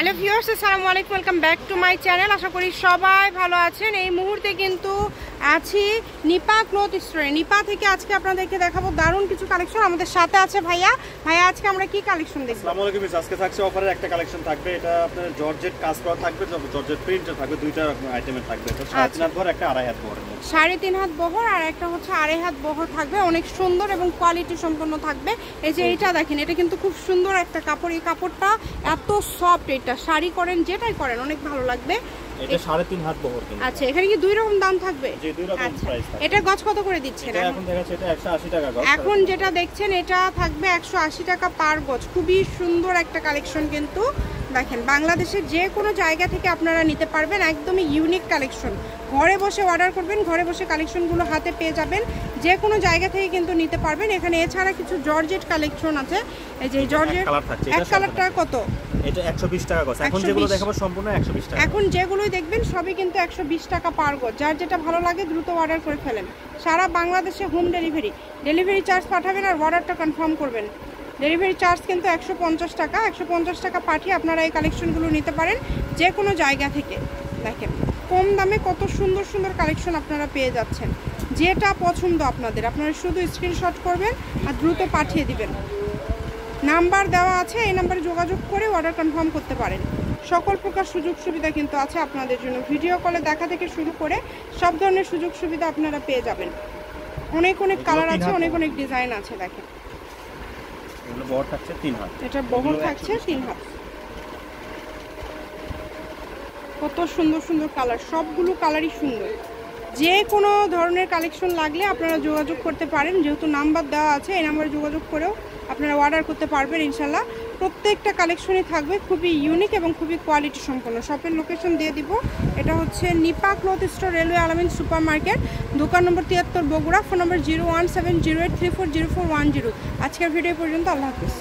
Hello viewers, আসসালামু আলাইকুম, welcome back to my channel. আশা করি সবাই ভালো আছেন। এই মুহূর্তে কিন্তু আছি নিপা ক্লথ স্টোরে। নিপা থেকে আজকে আপনাদেরকে দেখাবো দারুণ কিছু কালেকশন। আমাদের সাথে আছে ভাইয়া। আজকে আমরা কি কালেকশন দেখব? আসসালামু আলাইকুম। আজকে থাকছে অফারের একটা কালেকশন থাকবে। এটা আপনার জর্জেট কাজ করা থাকবে, জর্জেট প্রিন্টে থাকবে, দুইটা আইটেমের থাকবে। এটা 3.5 হাত বহর, একটা 2.5 হাত বহর। 3.5 হাত বহর আর একটা হচ্ছে 2.5 হাত বহর থাকবে। অনেক সুন্দর এবং কোয়ালিটি সম্পন্ন থাকবে। এই যে এইটা দেখেন, এটা কিন্তু খুব সুন্দর একটা কাপড়। এই কাপড়টা এত সফট, এটা শাড়ি করেন যেটাই করেন অনেক ভালো লাগবে। এটা 3.5 হাত বহর কিন্তু। আচ্ছা, এখানে কি দুই রকম দাম থাকবে? জি, দুই রকম প্রাইস থাকবে। এটা গজ কত করে দিচ্ছেন? এখন দেখাচ্ছে এটা 180 টাকা গজ। এখন যেটা দেখছেন এটা থাকবে 180 টাকা পার গজ। খুবই সুন্দর একটা কালেকশন কিন্তু। দেখেন, বাংলাদেশের যে কোনো জায়গা থেকে আপনারা নিতে পারবেন। একদমই ইউনিক কালেকশন। ঘরে বসে অর্ডার করবেন, ঘরে বসে কালেকশনগুলো হাতে পেয়ে যাবেন। যে কোনো জায়গা থেকে কিন্তু নিতে পারবেন। এখানে এছাড়া কিছু জর্জেট কালেকশন আছে। এই যে জর্জেট এক কালারটা কত? এটা 120 টাকা গজ। এখন যেগুলো দেখাবো সম্পূর্ণ 120 টাকা। এখন যেগুলোই দেখবেন সবই কিন্তু 120 টাকা পার গজ। যার যেটা ভালো লাগে দ্রুত অর্ডার করে ফেলেন। সারা বাংলাদেশে হোম ডেলিভারি চার্জ পাঠাবেন আর অর্ডারটা কনফার্ম করবেন। ডেলিভারি চার্জ কিন্তু 150 টাকা। 150 টাকা পাঠিয়ে আপনারা এই কালেকশনগুলো নিতে পারেন যে কোনো জায়গা থেকে। দেখেন কম দামে কত সুন্দর সুন্দর কালেকশন আপনারা পেয়ে যাচ্ছেন। যেটা পছন্দ আপনাদের, আপনারা শুধু স্ক্রিনশট করবেন আর দ্রুত পাঠিয়ে দিবেন। নাম্বার দেওয়া আছে, এই নাম্বারে যোগাযোগ করে অর্ডার কনফার্ম করতে পারেন। সকল প্রকার সুযোগ সুবিধা কিন্তু আছে আপনাদের জন্য। ভিডিও কলে দেখা থেকে শুরু করে সব ধরনের সুযোগ সুবিধা আপনারা পেয়ে যাবেন। অনেক অনেক কালার আছে, অনেক অনেক ডিজাইন আছে। দেখেন এগুলো বহর থাকছে 3 হাত। এটা বহর থাকছে 3 হাত। কত সুন্দর সুন্দর কালার, সবগুলো কালারই সুন্দর। যে কোনো ধরনের কালেকশন লাগলে আপনারা যোগাযোগ করতে পারেন। যেহেতু নাম্বার দেওয়া আছে, এই নাম্বারে যোগাযোগ করেও আপনারা অর্ডার করতে পারবেন ইনশাল্লাহ। প্রত্যেকটা কালেকশনই থাকবে খুবই ইউনিক এবং খুবই কোয়ালিটি সম্পন্ন। শপের লোকেশন দিয়ে দিব। এটা হচ্ছে নিপা ক্লথ স্টোর, রেলওয়ে আলামিন সুপার মার্কেট, দোকান নম্বর 73, বগুড়া। ফোন নম্বর 017083400410। আজকের ভিডিও পর্যন্ত। আল্লাহ হাফিজ।